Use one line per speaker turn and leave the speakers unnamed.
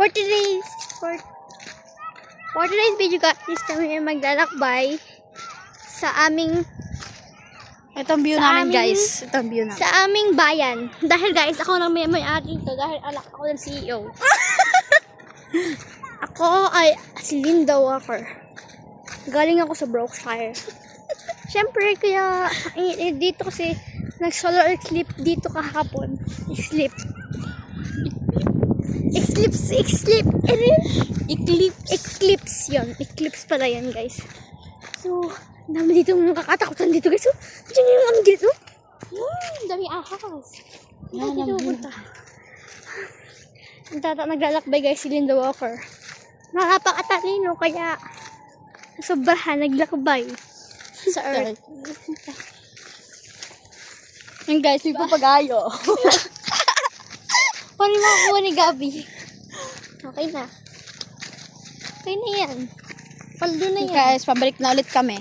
For today's video guys, kami maglalakbay sa aming
Itong view namin, guys. Itong view namin.
sa aming bayan. Dahil guys, ako lang may-ari dito dahil anak ako ng CEO. Ako ay si Linda Walker. Galing ako sa Brookshire. Siyempre, kaya dito kasi nag-solar eclipse dito kahapon. Eclipse. Yun. Eclipse pala yan, guys. So, dami dito mga kakatakutan dito, guys. So, dyan yung ano dito. Dami ahas.
Yan,
Dito
ang
pupunta. Naglalakbay, guys, si Linda Walker. Nakapakatalino, kaya sobrahan naglakbay sa earth.
Yan, guys. May papagayo.
Paano makakuha ni Gabi? Okay na. Okay na yan. Paldo na yan.
Guys, pabalik na ulit kami.